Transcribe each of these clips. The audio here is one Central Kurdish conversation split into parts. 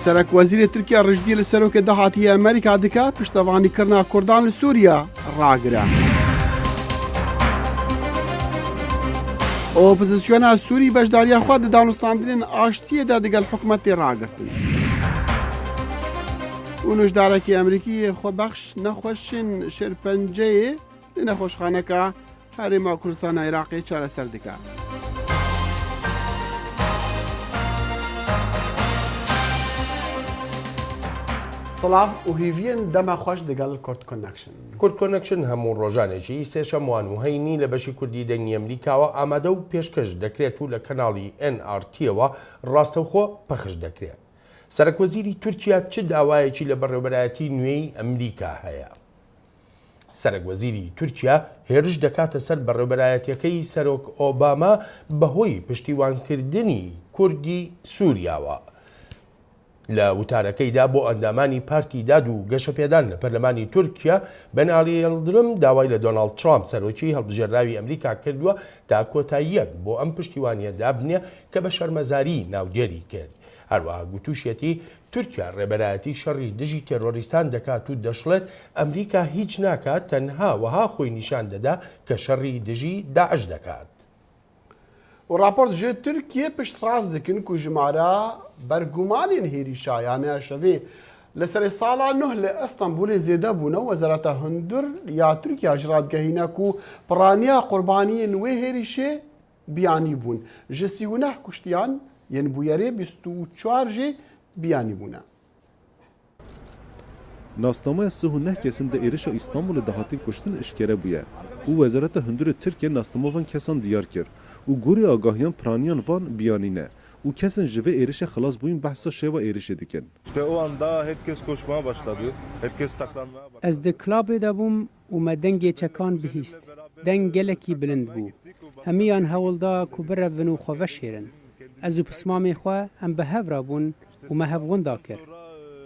سرک وزیر ترکیه رجدی لسروک دهاتی امریکا دکا پشتوانی کرنا کردان لسوریا راگرا. اپوزیسیون سوری بشداری خود دانستاندن آشتی دا دگل حکومت راگرتن. اونوش دارکی امریکی خو بخش نخوشن شرپنجه نخوشخانه که حرم کردستان عراقی چاره سر دکا. سلاف و هیوین دم خوش دگل کرد کنکشن. کرد کنکشن همون روزانه‌ای سه‌شنبه و هینی لباسی کردی دنیای امریکا و آماده و پیشکش دکرێت و لە کەناڵی NRT و ڕاستەوخۆ پەخش دەکرێت. سەرۆکوەزیری تورکیا چ داوایەکی لە بەڕێوەبەرایەتی نوێی ئەمریکا هەیە؟ سەرۆکوەزیری تورکیا هێرش دەکاتە سەر بەڕێوەبەرایەتیەکەی سەرۆک ئۆباما بەهۆی پشتیوانکردنی کوردی سووریاوە. لە وتارەکەیدا بۆ ئەندامانی پارتی داد و گەشەپێدان لە پەرلەمانی تورکیا بەناڵی هێڵدرم داوای لە دۆناڵد ترامپ سەرۆکی هەڵبژێردراوی ئەمریکا کردووە تا کۆتاییەک بۆ ئەم پشتیوانیە دابنێ کە بە شەرمەزاری ناودێری کرد. هەروەها گوتوشێتی تورکیا ڕێبەرایەتی شەڕی دژی تێرۆریستان دەکات و دەشڵێت ئەمریکا هیچ ناکات تەنها وەها خۆی نیشان دەدا کە شەڕی دژی داعش دەکات. و راپۆرت ji Tirkiye piştrast dikin ku ji mara bergumanên hêrî şayane şevê li serê sala nuh li Stenbolê zêde bûne Wezareta Hundir ya Tirkiya ji radgehîne ku piraniya qurbaniyên wê hêrîşê biyanî bûn. Ji 39 kuştiyan yên bûyerê 24 jê biyanî bûne. Nasnamaya sihûneh kesin de êrişa İstanbulê de hatin kuştin eşkere bûye û Wezareta Hundirê Tirkiye nasnamovan kesan diyar kir û gorî agahiyan piraniyan van biyanîne û kesin ji vê êrişê xilas bûyîn behsa şêva êrişê dikin. İşte o anda herkes koşmaya başladı. Herkes saklanmaya başladı. Ez di klabê de bûm û me dengê çekan bihîst. Deng gelekî bilind bû. Hemiyan hewl da ku birevin û xwe veşêrin. Ez û pismamê xwe em bi hev rabûn û me hevwinda kir.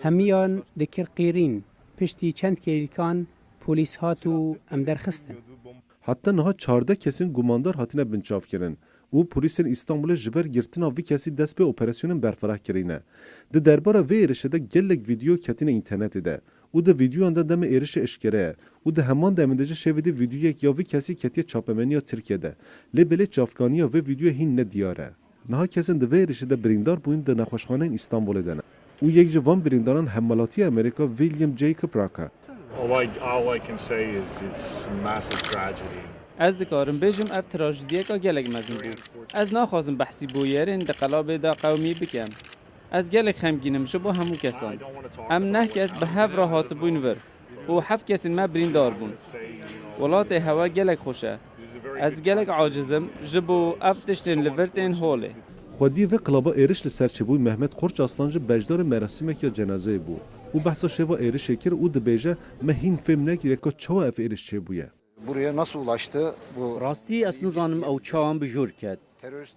Hemiyan dikir qîrîn. Piştî çend kêrîkan polîs hat û em derxistin. Hatta niha 14 kesin gumandar hatine binçavkirin û polîsên İstanbulê ji ber girtina vî kesî dest pê operasyonên berfireh kirîne. Di derbara vê êrişê de gelek vîdeo ketine înternetê de û di vîdeoyan de demê êrişê eşkere ye û di heman demê de jî şêvedî vîdeoyek ya vî kesî ketiye çapemeniya Tirkiyeyê lê belê çavkaniya vê vîdeoya hîn ne diyar e. Niha kesin di vê êrişê de birîndar bûyîn di nexweşxaneyên İstanbulê de ne û yek ji van birîndaran hemmalatiya Amerîka William Jacob Raka. All I can say is it's a massive tragedy. Ez dikarim bêjim ev trajediyeka gelek mezin bû. Ez naxwazim behsî bûyerên di qelabê de qewmî bikim. Ez gelek xemgînim ji bo hemû kesan. Em neh kes bi hev re hatibûn vir û hev kesên me birîndar bûn. Welatê hewa gelek xweş e. Ez gelek acizim ji bo ev tiştên li vir tên holê. Xwediyê vê qilaba êriş li ser çîbûyî Mehmet Qorç Aslan ji bejdara merasîmeke cenazeyê bû û behsa şêva êrişê kir û dibêje me hîn fêm nekiriye ku çawa ev êriş çêbûye. Buraya nasıl ulaştı? Bu Rastî ez nizanim ew çawan bijûr ket.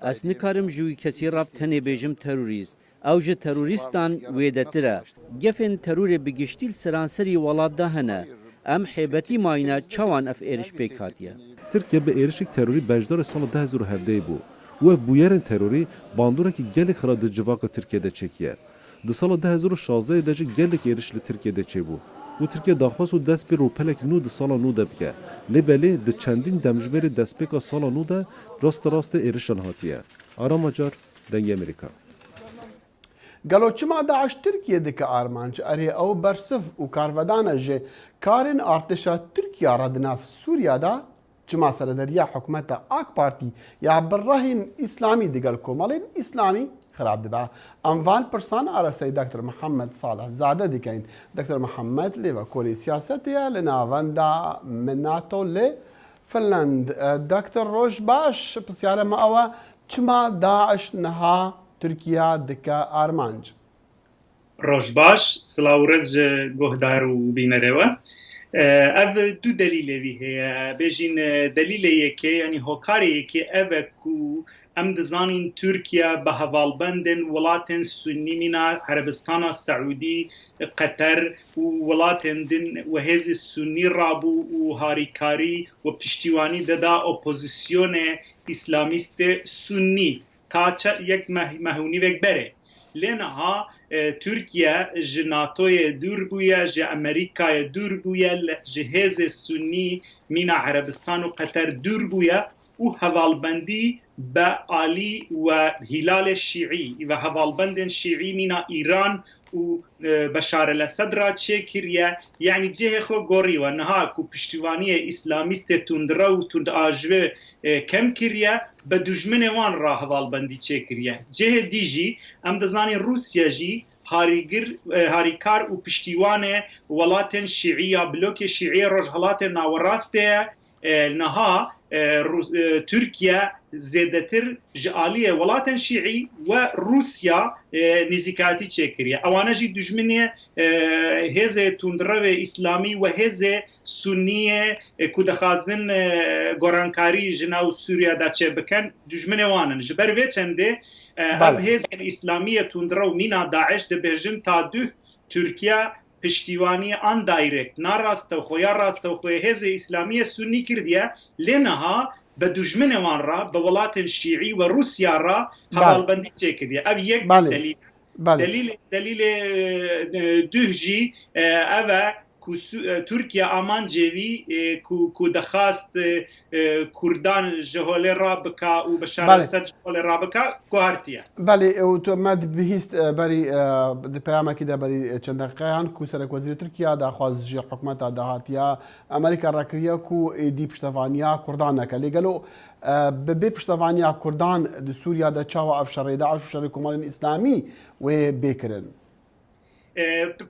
Ez nikarim ji wî kesî re tenê bêjim terorîst. Ew ji terorîstan wêdetir e. Gefên terorê bi giştî li seranserî welat de hene. Em hêbetî mayîne çawan ev êriş pêk hatiye. Tirkiye bi êrişek terorî bejdara sala 2017 bû û ev bûyerên terorî bandorekî gelek xira di civaka Tirkiyeyê de çekiye. Di sala 2016 de jî gelek êriş li Tirkiyeyê de çêbû. û Tirkiye daxwaz û dest pê rûpelek nû di sala nû de bike. Lê belê di çendîn demjimêrê destpêka sala nû de rastê êrişan hatiye. Aramacar dengê Amerîka. Galoçima Daeş Tirkiye dike armanc erê ew bersif û karvedana ji karên artêşa Tirkiya re di nav Sûriya de çima serederiya hikûmeta AK Partî ya birrahên İslamî digel komalên İslamî خراب دبا انوان پرسان آرسی دکتر محمد صالح زاده دیکن دکتر محمد لیوا کولی سیاستیه لناوندا مناتو لی فنلند دکتر روش باش پسیاره ما اوه چما داعش نها ترکیه دکا آرمانج روش باش سلاورز گهدار و بینروا اف دو دلیلی وی هیا بجین دلیلی یکی یعنی هوکاری یکی اف کو ام دزانین ترکیه به هوالبندن ولاتن سنی مینا عربستان سعودی قطر و ولاتن دن و هز سنی رابو و هاریکاری و پشتیوانی دادا اپوزیسیون اسلامیست سنی تا یک مهونی وک بره لنها تورکیا ji NATOyê dûr bûye ji Amerîkayê dûr bûye ji hêzê Sunî mîna Erebistan û Qeter dûr bûye û hevalbendî be alî we hîlalê şîî ve hevalbendên şîî mîna İran û Beşar el Esed ra çêkiriye yani cihê xwe gorîwe niha ku piştîvaniyê îslamîstê tundira û tundajvê kem kiriye bi dijminê wan ra hevalbendî çêkiriye. Cihê dî jî em dizanîn Rûsya jî harîkar û piştîwanê welatên şîî ya blokê şîî Rojhilatê Nawerast ye niha Türkiye zêdetir ji aliyê welatên şîî ve Rûsya nîzîkatî çêkiriye. Ewane jî dijminê hêzê tundrevê îslamî ve hêzê Sunîyê ku dixwazin gorankarî ji nav Sûriya da çêbikin dijminê wan in. Ji ber vê çendê ev hêzên îslamî tundrew mîna Daeş dibêjin ta duh Türkiye piştîwaniyê an direct narastexwe ya rastexwe hêzê îslamî Sunî kirdiye lê niha bi dijminê wan ra bi welatên şîî ve Rûsya ra hevalbendî çêkiriye. Ev yek delîl delîlê duh jî ev e ku Türkiye aman cêvî ku dixwast Kurdan ji holê rabika û Beşar el Esed ji holê rabika guhartiye. Belê ew tu me bihîst berî di peyamekî de berî çend deqeyan ku Serokwezîrê Tirkiya daxwaz ji hikûmeta dahatiya Amerîka rakiriye ku êdî piştevaniya Kurdan neke. Lê gelo bi bê piştevaniya Kurdan di Sûriya de çawa ev şerê Daeş û şerê Komarên İslamî wê bêkirin.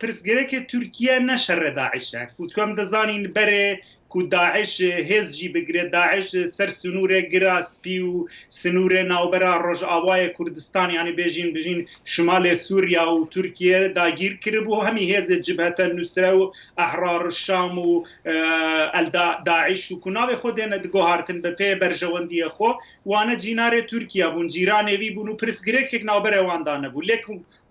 Pirsgirêkê Tirkiye ne şerê Daişe ku em dizanîn berê ku Daeş hêz jî bigire Daeş ser sinûrê gira spî û sinûrê navbera Rojavayê Kurdistan yani bêjin şimalê Sûriya û Tirkiye dagîr kiribû hemî hêzê Cibhete Nusre û Ehrar Şam û el Daeş û ku navê xwe dêne digohartin bi pê berjewendiyê xwe wane cînarê Tirkiye bûn cîranê wî bûn û pirsgirêkek navberê wan da nebû lê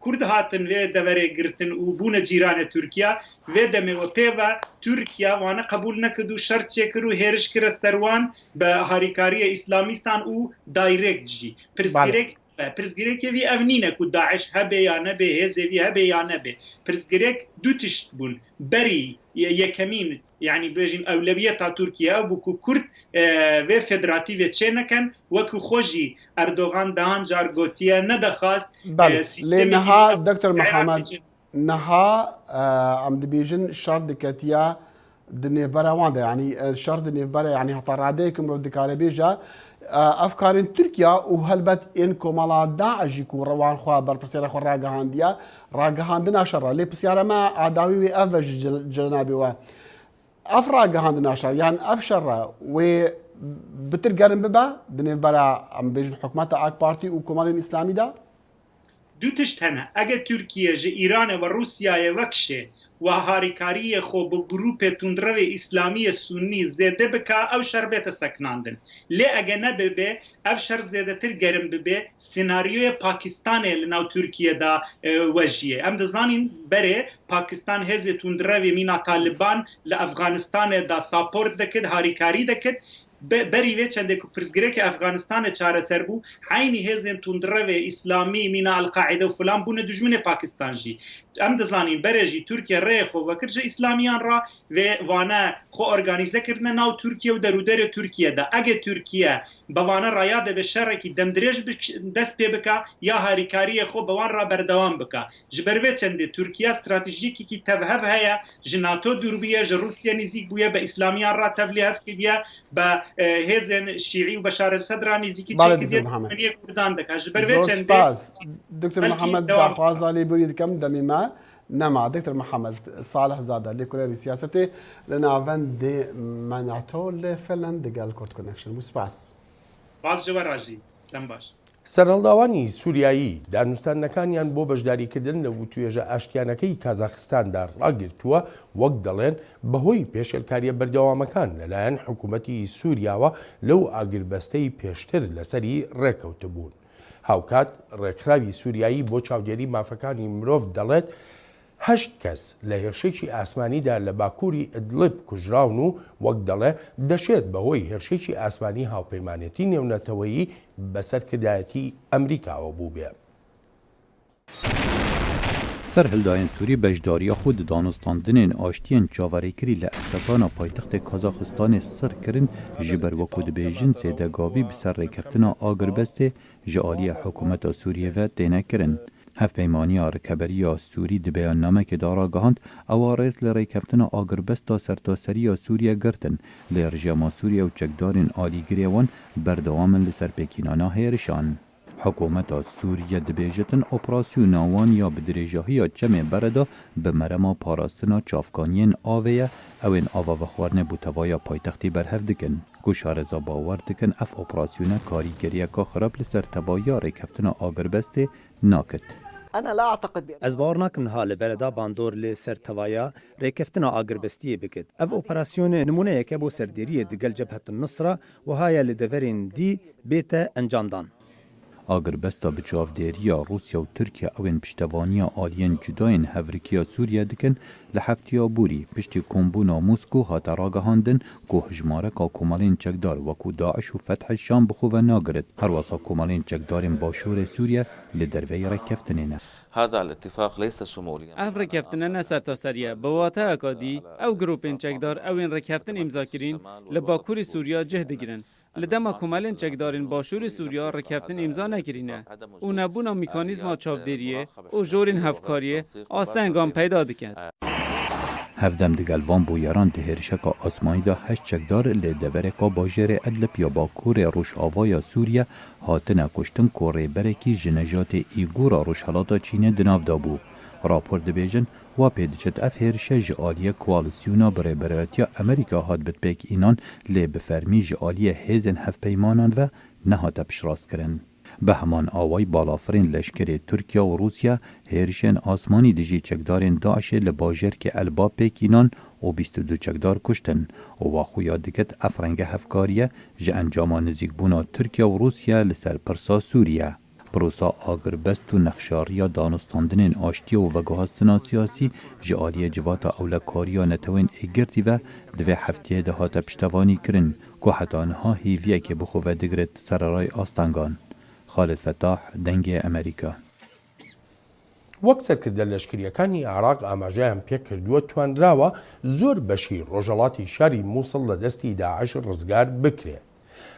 Kurd hatin vê deverê girtin û bûne cîranê Tirkiye vê demê we pêve Tirkiye wane qebûl nekir û şert çêkir û hêriş kir sterwan bi harîkariyê îslamîstan û direct jî pirsgirêkê wî ev nîne ku Daeş hebe ya nebe hêzê wî hebe ya nebe pirsgirêk du tişt bûn berî yekemîn yani bêjin ewleviyeta Tirkiye bû ku Kurd vê federatîvê çê nekin wekû xwe jî Erdogan dehan car gotiye nedixwast lê niha Dr. Mihemed niha em dibêjin şer diketiya di nêvbera wan de yanî şer di nêvbera yanî heta radeyekî mirov dikare bêje efkarên Tirkiya û helbet ên komala Daeş jî ku rewan xwe berpirsiyara xwe ragihandiye ragihandina şerra lê pirsiyara me adawî wê ev ve ji cenabê we ev ragihandina şer yan ev şerra wê bitir gerin bibe di nêvbera em bêjin hikûmeta AK Partî û Komarên İslamî de du tişt hene eger Tirkiye ji Îranê ve Rûsyayê vekişe ve harîkariyê xwe bi grûpê tundrevê îslamî Sunî zêde bike ew şer bête sekinandin lê ege nebibe ev şer zêdetir gerin bibe senaryoya Pakistanê li nav Tirkiye da wejiye em dizanîn berê Pakistan hêzê tundrevê mîna Taliban li Efganistanê da saport dikir harîkarî dikir berî vê çendê ku pirsgirêkê Efganistanê çareser bû heynî hêzên tundrevê îslamî mîna Elqaîde û filan bûne dijminê Pakistan jî em dizanîn berê jî Tirkiye rêyê xwe vekir ji îslamiyan ra vê vane xwe organîze kirine nav Tirkiye û derûderê Tirkiye de ege Tirkiye bi vane raya debe şerekî demdirêj dest pê bike ya harîkariyê xwe bi wan ra berdewam bike ji ber vê çendê Tirkiye stratejîkekî tevhev heye ji NATO dûr bûye ji Rûsya nîzik bûye bi îslamiyan ra tevlî hev kiriye bi hêzên şîî û Beşar el Esed ra nîzîkî çêkiriye Kurdan dike ji ber vê çendê Dr. Mihemed daxwaza lêborî dikem demê me nema Dr. Mihemed Salih Zade lêkolêrî siyasetê li navendê me NATO li Finland digel Kurd Connection bû spas باز جوارا جی دەم باش سەرهەڵداوانی سووریایی دانوستانەکانیان بۆ بەشداریکردن لە وتوێژە ئاشتیانەکەی کازاخستاندا ڕاگرتووە وەک دەڵێن بەهۆی پێشێلکاریە بەردەوامەکان لەلایەن حکوومەتی سووریاوە لەو ئاگربەستەی پێشتر لەسەری ڕێکەوتبوون. هاوکات ڕێکخراوی سووریایی بۆ چاودێری مافەکانی مرۆڤ دەڵێت 8 کەس لە هێرشێکی ئاسمانیدا لە باکووری ئیدلیب کوژراون و وەک دەڵێ دەشێت بەهۆی هێرشێکی ئاسمانی هاوپەیمانێتی نێونەتەوەیی بەسەرکردایەتی ئەمریکاوە بوو بێ. سر هلدایên Sûrî bejdariya xwe di danûstandinên aştiyên çavarêkirî li Ersatana paytextê Kazaxistanê sir kirin ji ber wekû dibêjin sêdegavî bi ser rêkeftina Agirbestê ji aliyê hikûmeta Sûriyê ve têne kirin. Hevpeymaniya Rikeberiya Sûrî di beyannamekê de ragihand ewa rêz li rêkeftina Agirbesta sertaseriya Sûriye girtin lê rejima Sûriye û çekdarên alîgirê wan berdewamin li ser pêkînana hêrişan. Hikûmeta Sûriye dibêjitin operasyona wan ya bi dirêjahiya çemê bereda bi merema parastina çavkaniyên avê ye ew ên ava vexwarinê bû tevaya paytextê berhev dikin. Ku şarêza bawer dikin ev operasyona karîgeriyeka xirab li ser tevaya rêkeftina Agirbestê nakit. Ez bawer nakim niha li bereda bandor li ser tevaya rêkeftina Agirbestiyê bikit. Ev operasyonê nimûneyeke bo serderiyê di gel Cebhetun Nusra wiha ye li deverên dî bête encamdan. Agirbesta bi çavdêriya Rusya û Tirkiye ew ên piştevaniya aliyên cudayên Hevrikiya Sûriye dikin li heftiya Bûrî piştî kombûna Moskû hate ragihandin ku hijmareka komalên çekdar wekû Daeş û Fethê Şam bi xwe ve nagirit. Her wisa komalên çekdarên başûrê Sûriye li derveyê rekeftinê ne. ev rekeftinê ne sertaseriye bi wateyeka dî ew grûpên çekdar ew ên rekeftin îmzakirîn li Bakurê Sûriya cih digirin. Li dema komalên çekdarên başûrê Sûriya rekeftin îmza nekirîne û nebûna mîkanîzma çavdêriyê û jorên hevkariyê astengam peyda dikin. Hevdem digel van bûyeran di hêrişeka asmanî de heşt çekdar li devereka bajêrê Edlib ya Bakurê Rojavaya Sûriye hatine kuştin ku rêberekî ji nejatê Îgûra Rojhilata Çînê di nav da bû. Rapor dibêjin wa pê diçet ev hêrişe ji aliyê koalîsyona bi rêberetiya Amerîka hat bitpêkînan lê bi fermî ji aliyê hêzên hevpeymanan ve nehate piştrast-kirin. Bi heman awayî balafirên leşkerê Tirkiye û Rûsya hêrişên asmanî dijî çekdarên Daişê li bajêrkê Elbap pêkînan û 22 çekdar kuştin û waxuya diket ev renge hevkariye ji encama nizîkbûna Tirkiye û Rûsya li ser pirsa Sûriye. Prosa Agirbest û nexşariya danûstandinên aştiya û veguhastina siyasî ji aliyê civata ewlekariya netewên êgirtî ve divê heftiyê de hate piştevanî kirin ku heta niha hêviyekê bi xwe vedigirit sererayê astangan. Xalid Fetah, Dengê Amerîka. وەک سەرکردە لەشکریەکانی عێراق ئاماژەیان پێکردووە توانراوە زۆر بەشی ڕۆژهەڵاتی شاری مووسڵ لە دەستی داعش ڕزگار بکرێت.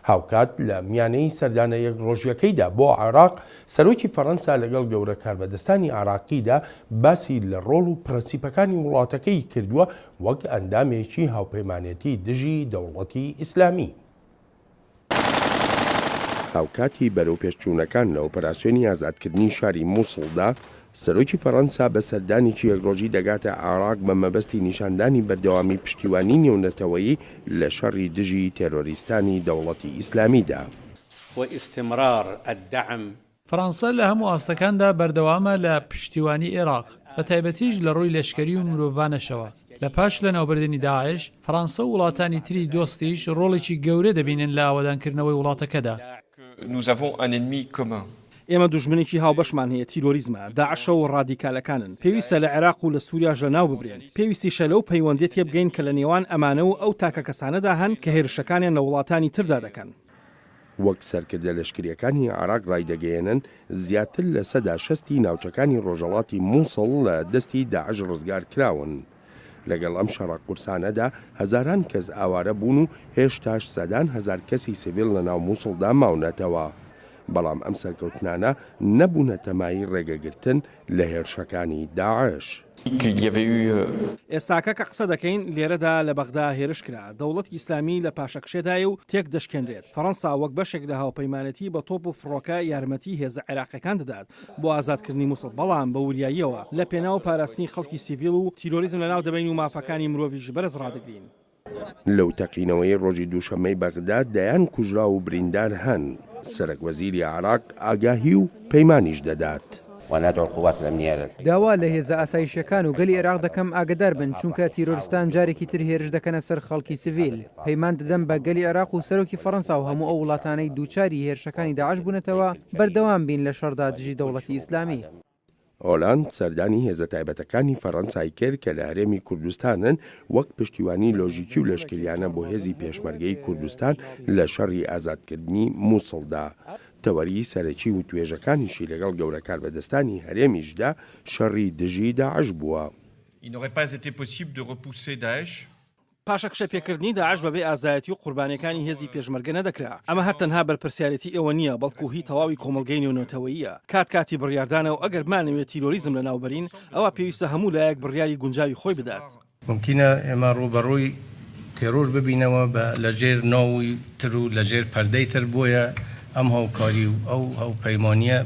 هاوکات لە میانەی سەردانە یەک ڕۆژیەکەیدا بۆ عێراق سەرۆکی فەڕەنسا لەگەڵ گەورە کاربەدەستانی عێراقیدا باسی لە ڕۆڵ و پرەنسیپەکانی وڵاتەکەی کردووە وەک ئەندامێکی هاوپەیمانێتی دژی دەوڵەتی ئیسلامی. هاوکاتی بەرەو پێشچوونەکان لە ئۆپەراسیۆنی ئازادکردنی شاری مووسڵدا سەرۆکی فەڕەنسا بە سەردانێکی یەکڕۆژی دەگاتە عێراق بە مەبەستی نیشاندانی بەردەوامی پشتیوانی نێونەتەوەیی لە شەڕی دژی تێرۆریستانی دەوڵەتی ئیسلامیدا. فەڕەنسا لە هەموو ئاستەکاندا بەردەوامە لە پشتیوانی عێراق بە تایبەتیش لە ڕووی لەشکری و مرۆڤانەشەوە. لە پاش لە ناوبردنی داعش فەڕەنسا و وڵاتانی تری دۆستیش ڕۆڵێکی گەورە دەبینن لە ئاوادانکردنەوەی وڵاتەکەدا. ئێمە دوژمنێکی هاوبەشمان هەیە تیرۆریزمە داعشە و ڕادیکالەکانن پێویستە لە عێراق و لە سووریا ژەناو ببرێن پێویستی شەلە و پەیوەندێت بگەین کە لە نێوان ئەمانە و ئەو تاکە کەسانەدا هەن کە هێرشەکانیان لە وڵاتانی تردا دەکەن. وەک سەرکردە لەشکریەکانی عێراق ڕایدەگەیەنن زیاتر لە 160 ناوچەکانی ڕۆژهەڵاتی مووسڵ لە دەستی داعش ڕزگار کراون. لەگەڵ ئەم شەڕە قورسانەدا هەزاران کەس ئاوارە بوون و هێشتاش سەدان هەزار کەسی سیڤیل لە ناو مووسڵدا ماونەتەوە. بەڵام ئەم سەرکەوتنانە نەبوونە تەمایی ڕێگەگرتن لە هێرشەکانی داعش. ئێستاکە کە قسە دەکەین لێرەدا لە بەغدا هێرش کرا دەوڵەتی ئیسلامی لە پاشەکشێدایە و تێک دەشکێنرێت فەڕەنسا وەک بەشێک لە هاوپەیمانەتی بە تۆپ و فڕۆکە یارمەتی هێزە عێراقیەکان دەدات بۆ ئازادکردنی مووسڵ بەڵام بە وریاییەوە لە پێناو پاراستنی خەڵکی سیڤیل و تیرۆریزم لەناو دەبین و مافەکانی مرۆڤیش بەرز ڕادەگرین. لەو تەقینەوەی ڕۆژی دووشەمەی بەغدا دەیان کوژرا و بریندار هەن سەرک وەزیری عێراق ئاگاهی و پەیمانیش دەدات. داوا لە هێزە ئاسایشەکان و گەلی عێراق دەکەم ئاگدار بن چونکە تیرۆریستان جارێکی تر هێرش دەکەنە سەر خەڵکی سیڤیل پەیمان دەدەم بە گەلی عێراق و سەرۆکی فەڕەنسا و هەموو ئەو وڵاتانەی دووچاری هێرشەکانی داعش بوونەتەوە بەردەوام بین لە شەڕدا دژی دەوڵەتی ئیسلامی. ئۆلاند سەردانی هێزە تایبەتەکانی فەڕەنسای کرد کە لە هەرێمی کوردستانن وەک پشتیوانی لۆژیکی و لەشکریانە بۆ هێزی پێشمەرگەی کوردستان لە شەڕی ئازادکردنی مووسڵدا. تەوەری سەرەکی و توێژەکانیشی لەگەڵ گەورە کاربەدەستانی هەرێمیشدا شەڕی دژی داعش بووە. پاشەکشە پێکردنی داعش بەبێ ئازایەتی و قوربانیەکانی هێزی پێشمەرگە نەدەکرا. ئەمە هەرتەنها بەرپرسیارەتی ئێوە نییە، بەڵکو هی تەواوی کۆمەلگەی نێونەتەوەییە. کاتی بڕیاردانە و ئەگەر مانەوێت تیرۆریزم لە ناوبەرین ئەوە پێویستە هەموو لایەک بڕیاری گونجاوی خۆی بدات. ممکنە ئێمە ڕوبەڕووی تێرۆر ببینەوە لەژێر ناوی تر و لەژێر پەردەی تر بۆیە ئەم هاوکاری و ئەو هاوپەیمانیە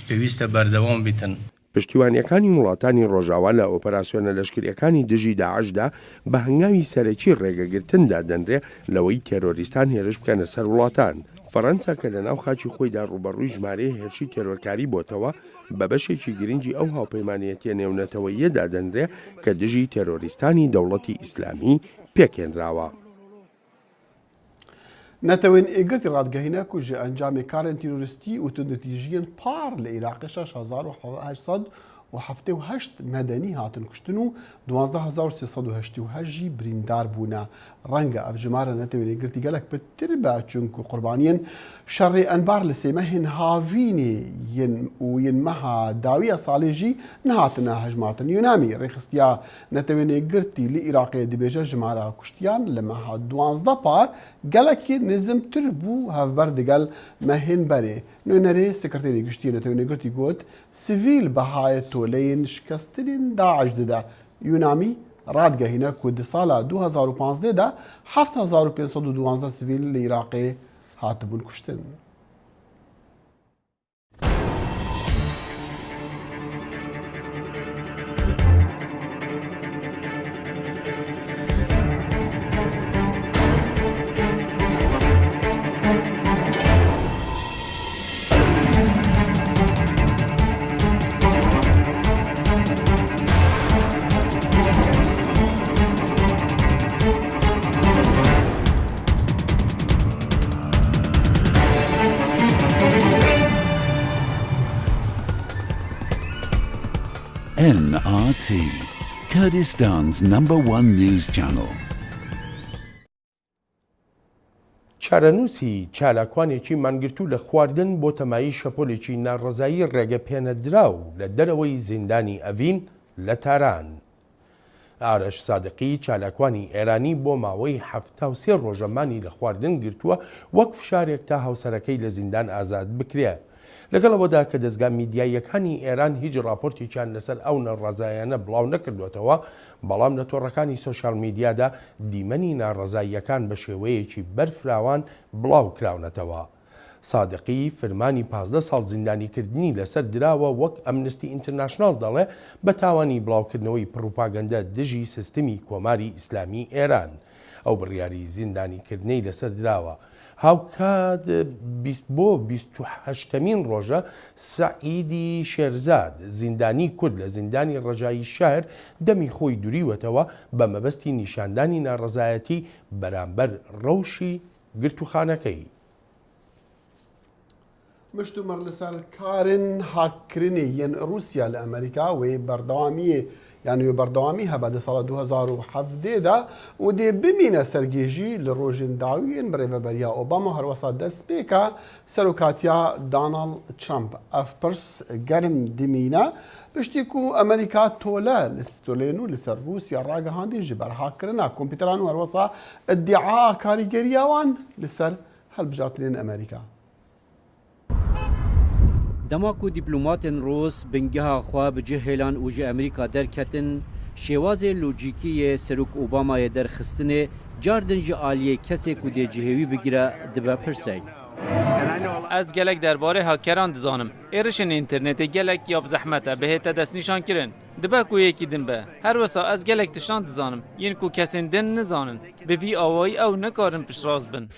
پێویستە بەردەوام بیتن. پشتیوانیەکانی وڵاتانی ڕۆژاوا لە ئۆپەراسیۆنە لەشکریەکانی دژی داعشدا بە هەنگاوی سەرەکی ڕێگەگرتندا دەنرێ لەوەی تێرۆریستان هێرش بکەنە سەر وڵاتان. فەڕەنسا کە لە ناو خاچی خۆیدا ڕوبەڕووی ژمارەی هێرشی تێرۆرکاری بۆتەوە بە بەشێکی گرنگی ئەو هاوپەیمانیەتیە نێونەتەوەییەدا دەنرێ کە دژی تێرۆریستانی دەوڵەتی ئیسلامی پێکێنراوە. نەتەوەین ئێگرتی ڕادگەهینە کو ژە ئەنجامی کارên تیرۆریستی و تندتیژیên par لە عێراقی 6878 مەدەنی هاتن کوشتن و 12388 جی بریندار بوونە. ڕەنگە ئەف ژمارە نەتەوێت ئێگرتی گەلک پتر بە چونکو قوربانیên شەڕی ئەنبار لە سێمەهên هاوینێ و yên meha dawiya salê jî nehatine hejmatin. Yûnamî rêxistiya netewên êgirtî li Iraqê dibêje jimara kuştiyan li meha 12 par gelekî nizimtir bû hevber digel mehên berê. Nûnerê Sekreterê Giştî netewên êgirtî got sivîl behayê toleyên şikestinên Daeş dide. Yûnamî radgehîne ku di sala 2015 de 7512 sivîl li Iraqê hatibûn kuştin. NRT, Kurdistan's #1 news channel. چارەنووسی چالاکوانێکی مانگرتوو لە خواردن بۆ تەمایی شەپۆلێکی ناڕەزایی ڕێگەپێنەدراو لە دەرەوەی زیندانی ئەڤین لە تاران. ئارەش سادقی چالاکوانی ئێرانی بۆ ماوەی 73 ڕۆژەمانی لە خواردن گرتووە وەک فشارێک تا هاوسەرەکەی لە زیندان ئازاد بکرێت. لەگەڵەوەدا کە دەستگا میدیایەکانی ئێران هیچ راپۆرتێکیان لەسەر ئەو نەڕەزایانە بڵاو نەکردوێتەوە، بەڵام لە تۆڕەکانی سۆشیال میدیادا دیمەنی ناڕەزاییەکان بە شێوەیەکی بەرفراوان بڵاو کراونەتەوە. سادقی فەرمانی 15 ساڵ زیندانیکردنی لەسەر دراوە وەک ئەمنستی ئینتەرناشناڵ دەڵێ بە تاوانی بڵاوکردنەوەی پروپاگەندە دژی سیستمی کۆماری ئیسلامی ئێران. ئەو بڕیاری زیندانیکردنەی لەسەر دراوە. هاوکات بۆ 28مین ڕۆژە سەعیدی شێرزاد زیندانی کورد لە زیندانی ڕەجایی شار دەمی خۆی دووریوەتەوە بە مەبەستی نیشاندانی ناڕەزایەتی بەرامبەر ڕەوشی گرتوخانەکەی. مشتومەر لەسەر کارن هاکردنی یەن رووسیا لە ئەمریکا وێ بەردەوامیە یانوێ بەردەوامی هەبە لە ساڵە 2017دا و دێ بمینە سەرگێژی لە ڕۆژین داویên birêveberiya Obama هەروەسا dest pêka serokatiya Donald Trump. Ev pirs germ dimîne piştî ku Amerîka tolên û li ser Rûsya ragihandî ji ber hakkirina kompîteran û herwesa iddia karîgeriya wan li ser helbijartinên Amerîka. دەما و دیپلۆماتên ڕۆس بنگەها خوا بجێ هێلان û ji ئەمریکا derketin şêwazê lojîkiyê Serok Obamaya derxistinê cardin ji aliyê kesê ku dê cihêwî bigire dibe pirsey. Ez gelek derbarê hakeran dizanim. Êrişên internetê gelek ya bi zehmet e bihête destnîşan kirin. Dibe ku yekî din be. Her wesa ez gelek tiştan dizanim. Yên ku kesên din nizanin. Bi vî awayî ew nikarin piştrast bin.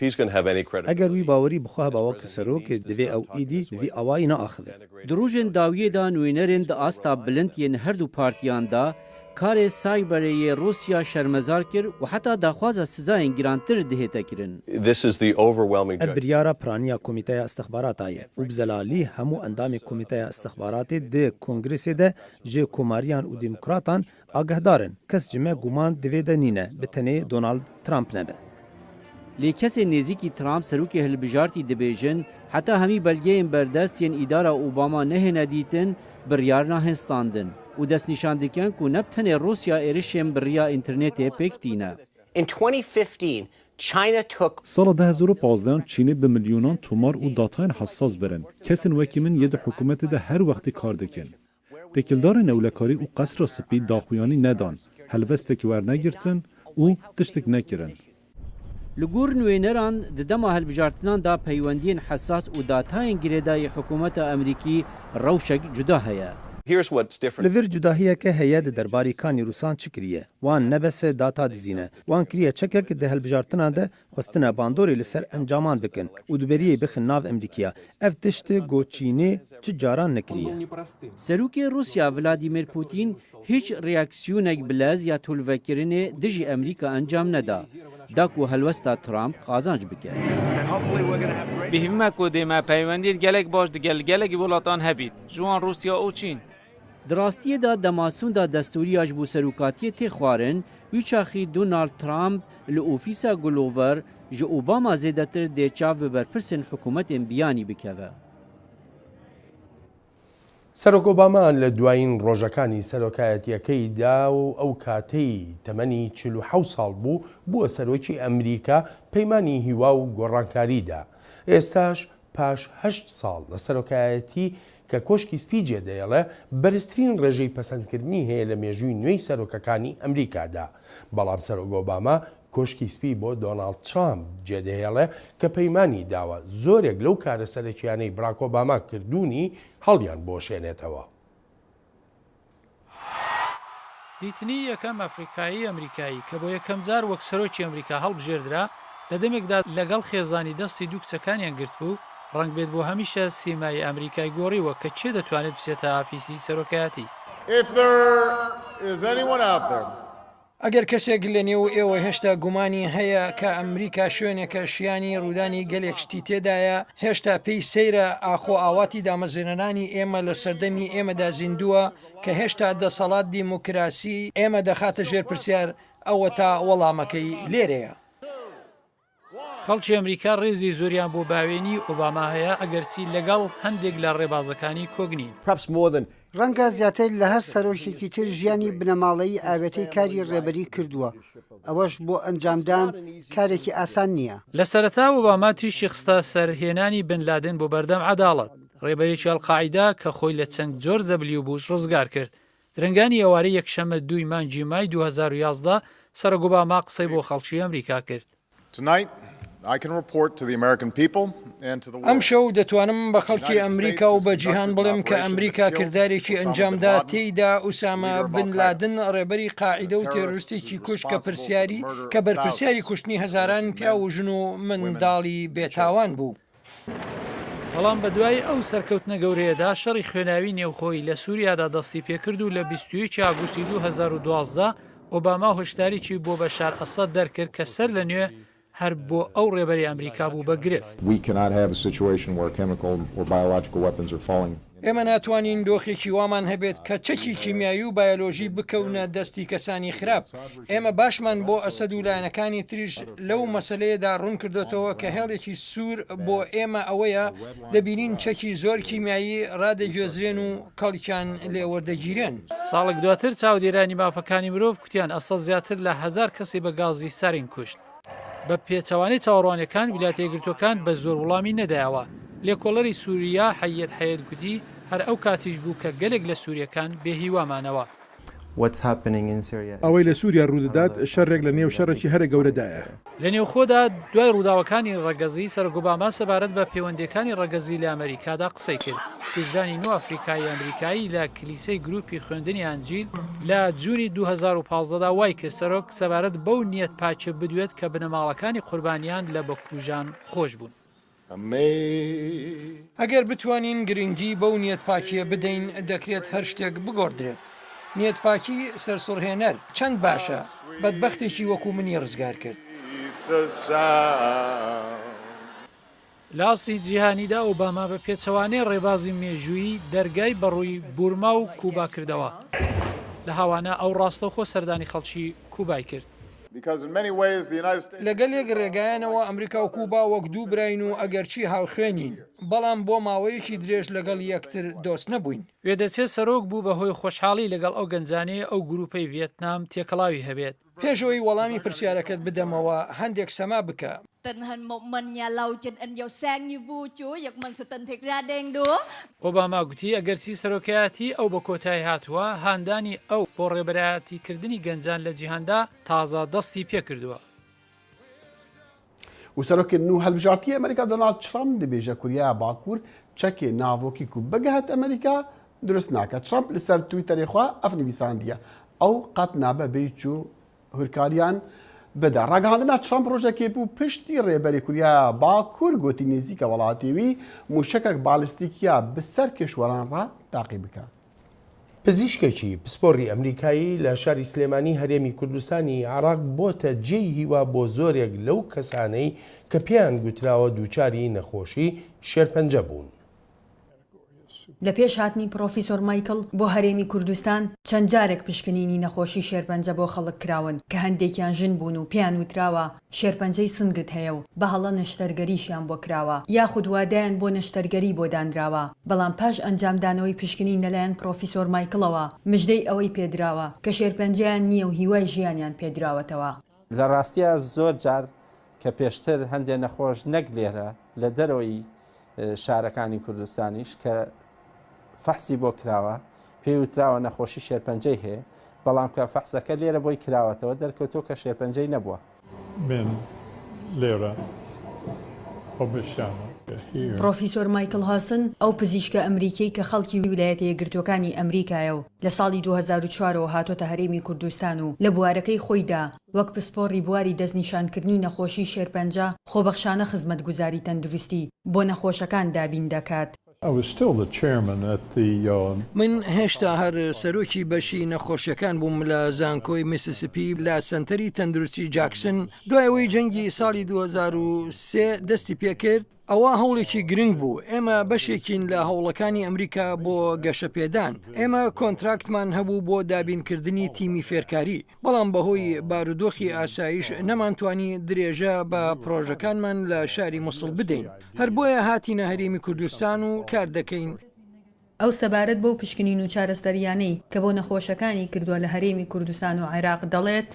Eger wî bawerî bixwe heba wekti serokê divê ew êdî vî awayî neaxive. Di rojên dawiyê da nûnerên di asta bilind yên her du partiyan da karê sayberê Rusya şermezar kir û heta daxwaza sizayên girantir dihête kirin. Ev biryara piraniya Komîteya İstixbarata ye û bi zelalî hemû endamê Komîteya İstixbaratê di Kongresê de ji komariyan û demokratan agehdarin. Kes ji me guman divê de nîne bi tenê Donald Trump nebe. لێ کەسێ نێزیکی ترامپ سەرروکی هەلبژارتی دەبێژن حتا هەمی بەلگەیەن بەردەستیان ئیدارە ئوباما نەهێنە دیتن بڕیار ناهێنستاندن و دەستنیشان دەکەن و نەب تەنێ رووسیا ئێرشێن بڕیا ئینترنێتێ پێکتینە. ساڵە 2015 چینê bi milyonan tomar û datayên hessas birin. Kesên wekî min yê di hikûmetê de her wextê kar dikin. Têkildarên ewlekarî û qesra spî daxuyanî nedan, helbestekî wernegirtin û tiştek nekirin. Li gor nûêneran di dema hilbijartinan da peywendiyên hesas û datayên girêdayî hikûmeta Amerîkî rewşek cuda heye. Li vir cudahiyeke heye di derbarî kanî Rûsan çi kiriye? Wan nebese data dizîne. Wan kiriye çekek di hilbijartina de xwestina bandorê li ser encaman bikin û duberiyê bixin nav Emerîkaya. Ev tiştê got Çînê çi caran nekiriye. Serokê Rusya Vladimir Putin hiç reaksiyonek bilez ya tolvekirinê dijî Emerîka encam neda. Da ku helwesta Trump qazanc bike. Bihîvme ku dême peywendiyê gelek baş di gelekî welatan hebît ji wan Rusya û Çîn. Di rastiyê da demasûn da destûriya ji bo serokatiyê tê xwarin, wî çaxî Donald Trump li ofîsa Glover ji Obama zêdetir dêçav bi berpirsên hikûmetên biyanî bikeve. سەرۆک ئۆباما لە دوایین ڕۆژەکانی سەرۆکایەتیەکەیدا و ئەو کاتەی تەمەنی 47 ساڵ بوو بووە سەرۆکی ئەمریکا پەیمانی هیوا و گۆڕانکاریدا. ئێستاش پاش 8 ساڵ لە سەرۆکایەتی کە کۆشکی سپی جێدەیەڵێ بەرزترین ڕێژەی پەسەندکردنی هەیە لە مێژووی نوێی سەرۆکەکانی ئەمریکادا. بەڵام سەرۆک ئۆباما کۆشکی سپی بۆ دۆناڵد ترامپ جێدەهێڵێ کە پەیمانی داوە زۆرێک لەو کارە سەرەکیانەی براک ئۆباما کردوونی هەڵیان بۆشێنێتەوە. دیتنی یەکەم ئەفریقایی ئەمریکایی کە بۆ یەکەم جار وەک سەرۆکی ئەمریکا هەڵبژێردرا لە دەمێکدا لەگەڵ خێزانی دەستی دوو کچەکانیان گرت بوو ڕەنگ بێت بۆ هەمیشە سیمای ئەمریکای گۆڕیوە کە چێ دەتوانێت بچێتە ئافیسی سەرۆکایەتی. ئەگەر کەسێک لە نێو ئێوە هێشتا گومانی هەیە کە ئەمریکا شوێنێکە شیانی ڕوودانی گەلێک شتی تێدایە هێشتا پێی سەیرە ئاخۆ ئاواتی دامەزێنەرانی ئێمە لە سەردەمی ئێمەدا زیندووە کە هێشتا دەسەڵات دیموکراسی ئێمە دەخاتە ژێر پرسیار ئەوە تا وەڵامەکەی لێرەیە. خەڵکی ئەمریکا ڕێزی زۆریان بۆ باوێنی ئۆباما هەیە ئەگەرچی لەگەڵ هەندێک لە ڕێبازەکانی کۆگنین. ڕەنگە زیاتر لە هەر سەرۆکێکی تر ژیانی بنەماڵەیی ئاوێتەی کاری ڕێبەری کردووە. ئەوەش بۆ ئەنجامدان کارێکی ئاسان نییە. لە سەرەتا ئۆباما تویشی خستە سەرهێنانی بن لادن بۆ بەردەم عەداڵەت. ڕێبەرێکی ئەڵقاعیدا کە خۆی لە چەند جۆرج دەبلیو بوش ڕزگار کرد. درنگانی ئێوارەی یەکشەمە 2 مانگی مای 2011 سەرۆک ئۆباما قسەی بۆ خەڵکی ئەمریکا کرد. ئەم شەو دەتوانم بە خەڵکی ئەمریکا و بە جیهان بڵێم کە ئەمریکا کردارێکی ئەنجامدا تێیدا ئوسامە بن لادن ڕێبەری قاعیدە و تێڕوستێکی کوشکە پرسیاری کە بەرپرسیاری کوشتنی هەزاران پیا و ژن و منداڵی بێتاوان بوو. بەڵام بە دوای ئەو سەرکەوتنە گەورەیەدا شەڕی خوێناوی نێوخۆی لە سووریادا دەستی پێکرد و لە 21 ئاگوستی 2012 ئۆباما هۆشداریی بۆ بەشار ئەسەد دەرکرد کە سەر لە نوێ هەر بۆ ئەو ڕێبەری ئەمریکا بوو بە گرفت. ئێمە ناتوانین دۆخێکی وامان هەبێت کە چەکی کیمیایی و بایۆلۆژی بکەونە دەستی کەسانی خراپ. ئێمە باشمان بۆ ئەسەد و لایەنەکانی تریش لەو مەسلەیەدا ڕوون کردوێتەوە کە هێڵێکی سوور بۆ ئێمە ئەوەیە دەبینین چەکی زۆر کیمیایی ڕادەگوێزرێن و کەڵکیان لێوەردەگیرێن. ساڵێک دواتر چاودێرانی مافەکانی مرۆڤ کوتیان ئەسەد زیاتر لە 1000 کەسی بە گازی سەرین کوشت. بە پێچەوانەی چاوەڕوانیەکان ویلایەتە یەکگرتووەکان بە زۆر وڵامی نەدایەوە. لێکۆڵەری سووریا حەیەت گوتی هەر ئەو کاتیش بوو کە گەلێک لە سووریەکان بێهیوامانەوە. ئەوەی لە سووریا ڕوودەدات شەڕێک لە نێو شەڕێکی هەرە گەورەدایە. لە نێوخۆدا دوای ڕووداوەکانی ڕەگەزی سەرۆک ئۆباما سەبارەت بە پەیوەندیەکانی ڕەگەزی لە ئەمریکادا قسەی کرد. کوژرانی نو ئەفریقای ئەمریکایی لە کلیسەی گروپی خوێندنی ئەنجیل لە جوونی 2015دا وای کرد سەرۆک سەبارەت بەو نیەت پاچە بدوێت کە بنەماڵەکانی قوربانیان لە بەکوژان خۆش بوون. ئەگەر بتوانین گرنگی بەو نیەت پاکیە بدەین دەکرێت هەر شتێک بگۆڕدرێت. نیەت پاکی سەرسوڕهێنەر چەند باشە بەدبەختێکی وەکو منی ڕزگار کرد. لە ئاستی جیهانیدا ئۆباما بە پێچەوانەی ڕێبازی مێژووی دەرگای بەڕووی بورما و کوبا کردەوە. لە هاوانە ئەو ڕاستەوخۆ سەردانی خەڵکی کوبای کرد. لەگەل یەک ڕێگایانەوە ئەمریکا و کوبا وەک دوو براین و ئەگەرچی هاوخێنین بەڵام بۆ ماوەیەکی درێژ لەگەڵ یەکتر دۆست نەبووین. وێدەچێ سەرۆک بوو بەهۆی خۆشحاڵی لەگەڵ ئەو گەنجانەیە ئەو گروپەی ڤێتنام تێکەڵاوی هەبێت. پێشەوەی وەڵامی پرسیارەکەت بدەمەوە هەندێک سەما bکە. ئۆباما گوتی ئەگەرچی سەرۆکایەتی ئەو بە کۆتایی هاتووە هاندانی ئەو بۆ ڕێبەرایەتیکردنی گەنجان لە جیهاندا تازە دەستی پێکردووە. و سەرۆکێن و هەڵبژارتی ئەمریکا دۆنالد ترامپ دەبێژە کوریای باکوور چەکێ ناوۆکی و بگەهات ئەمریکا دروست ناکات. ترامپ لەسەر تویتەرێ خوا ئەف نویساندیە ئەو قەت نابە بێچ و هورکاریان بدا. ڕاگەهاندنا ترامپ ڕۆژێکی بوو پشتی ڕێبەری کوریای باکوور گوتی نزیکە وڵاتیوی موشەکێک بالیستیکیە بەسەر کێشوەران ڕا تاقی بکە. پزیشکێکی پسپۆڕی ئەمریکایی لە شاری سلێمانی هەرێمی کوردستانی عێراق بۆتە جێی هیوا بۆ زۆرێک لەو کەسانەی کە پێیان گوتراوە دووچاری نەخۆشی شێرپەنجە بوون. لە پێش هاتنی پرۆفیسۆر مایکل بۆ هەرێمی کوردستان چەند جارێک پشکنینی نەخۆشی شێرپەنجە بۆ خەڵک کراون کە هەندێکیان ژن بوون و پیان وتراوە شێرپەنجەی سنگت هەیە و بە هەڵە نەشتەرگەریشیان بۆ کراوە یاخود وادایان بۆ نەشتەرگەری بۆ دانراوە بەڵام پاش ئەنجامدانەوەی پشکنین لەلایەن پرۆفیسۆر مایکلەوە مژدەی ئەوەی پێدراوە کە شێرپەنجەیان نییە و هیوای ژیانیان پێدراوەتەوە. لە ڕاستیە زۆر جار کە پێشتر هەندێک نەخۆش نەک لێرە لە دەرەوەی شارەکانی کوردستانیش کە فەحسی بۆ کراوە پێی وتراوە نەخۆشی شێرپەنجەی هەیە بەڵام کە فەحسەکە لێرە بۆی کراوەتەوە دەرکەوتۆ کە شێرپەنجەی نەبووە. من لێرە ئۆبشانە. پرۆفیسۆر مایکل هاسن ئەو پزیشکە ئەمریکی کە خەڵکی ویلایەتە یەکگرتوەکانی ئەمریکایە و لە ساڵی 2004ەوە هاتۆتە هەرێمی کوردستان و لە بوارەکەی خۆیدا وەک پسپۆڕی بواری دەستنیشانکردنی نەخۆشی شێرپەنجە خۆبەخشانە خزمەتگوزاری تەندروستی بۆ نەخۆشەکان دابین دەکات. من هێشتا هەر سەرۆکی بەشی نەخۆشیەکان بووم لە زانکۆی میسیسیپی لە سنتەری تەندروستی جاکسن دوایەوەی جەنگی ساڵی 2003 دەستی پێکرد. ئەوە هەوڵێکی گرنگ بوو. ئێمە بەشێکین لە هەوڵەکانی ئەمریکا بۆ گەشەپێدان. ئێمە کۆنتراکتمان هەبوو بۆ دابینکردنی تیمی فێرکاری بەڵام بەهۆی بارودۆخی ئاسایش نەمانتوانی درێژە بە پرۆژەکانمان لە شاری مووسڵ بدەین. هەر بۆیە هاتینە هەرێمی کوردستان و کار دەکەین. ئەو سەبارەت بۆ پشکنین و چارەسەریانەی کە بۆ نەخۆشەکانی کردووە لە هەرێمی کوردستان و عێراق دەڵێت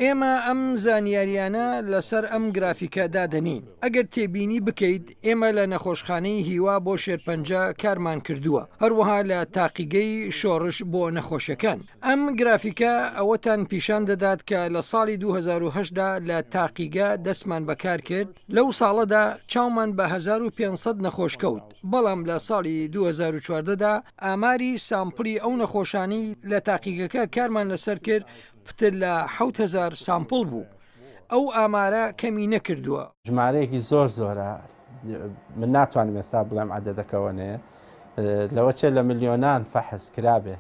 ئێمە ئەم زانیاریانە لەسەر ئەم گرافیکە دادەنین. ئەگەر تێبینی بکەیت ئێمە لە نەخۆشخانەی هیوا بۆ شێرپەنجە کارمان کردووە هەروەها لە تاقیگەی شۆڕش بۆ نەخۆشیەکان. ئەم گرافیکە ئەوەتان پیشان دەدات کە لە ساڵی 2010دا لە تاقیگە دەستمان بەکار کرد لەو ساڵەدا چاومان بە 1500 نەخۆش کەوت بەڵام لە ساڵی 2014دا ئاماری سامپڵی ئەو نەخۆشانی لە تاقیگەکە کارمان لەسەر کرد پتر لە 7000 سامپڵ بوو. ئەو ئامارە کەمی نەکردووە. ژمارەیەکی زۆر زۆرە من ناتوانم ئێستا بڵێم عەدەدەکەوەنێ لەوە چێ لە ملیۆنان فەحس کرابێ.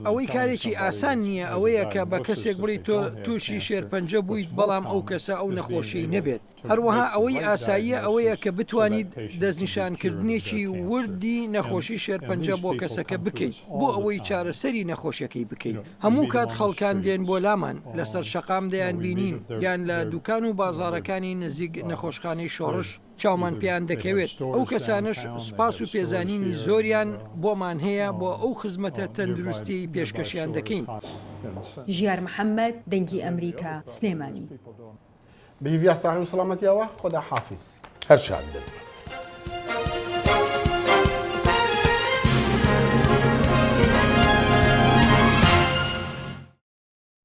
ئەوەی کارێکی ئاسان نییە ئەوەیە کە بە کەسێک بڵی تۆ تووشی شێرپەنجە بوویت بەڵام ئەو کەسە ئەو نەخۆشی نەبێت. هەروەها ئەوەی ئاساییە ئەوەیە کە بتوانیت دەستنیشانکردنێکی وردی نەخۆشی شێرپەنجە بۆ کەسەکە بکەیت بۆ ئەوەی چارەسەری نەخۆشیەکەی بکەیت. هەموو کات خەڵکان دێن بۆ لامان لەسەر شەقام دەیان بینین یان لە دوکان و بازاڕەکانی نزیک نەخۆشخانەی شۆڕش چاومان پێیان دەکەوێت. ئەو کەسانش سوپاس و پێزانینی زۆریان بۆمان هەیە بۆ ئەو خزمەتە تەندروستی پێشکەشیان دەکەین. ژیار محەممەد دەنگی ئەمریکا سلێمانی. بهیڤیا ساحی و سەلامەتیەوە خۆدا حافیز. هەر شاد بن.